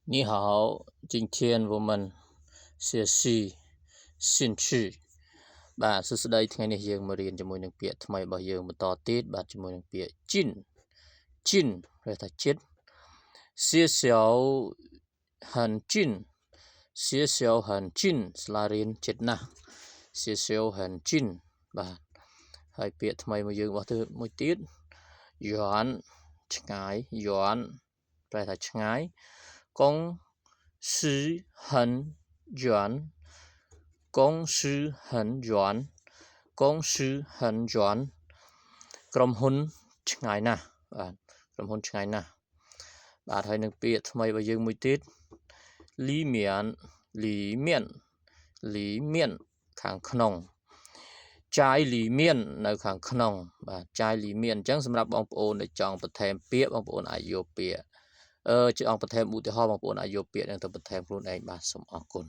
你好，今天我们学习兴趣បាទសួស្តីថ្ងៃនេះយើងមករៀនជាមួយនឹងពាក្យថ្មីរបស់យើងបន្តទៀតបាទជាមួយនឹងពាក្យជីនឬថាចិត្ត学校很近学校很近សាលារៀនជិតណាស់学校很近បាទហើយពាក្យថ្មីមួយយើងរបស់ទៅមួយទៀត远ឆ្ងាយ远ប្រែថាឆ្ងាយ公司很远公司很远公司很远ក្រុមហ៊ុនឆ្ងាយណាស់បាទក្រុមហ៊ុនឆ្ងាយណាស់បាទហើយនឹងពាក្យថ្មីរបស់យើងមួយទៀត里面ខាងក្នុងចាយលីមាននៅខាងក្នុងបាទចាយលីមានអញ្ចឹងសម្រាប់បងប្អូនដែលចង់បន្ថែមពាក្យបងប្អូនអាចយកពាក្យចង់បន្ថែមឧទាហរណ៍បងប្អូនអាចយកពាក្យនឹងទៅបន្ថែមខ្លួនឯងបាទសូមអរគុណ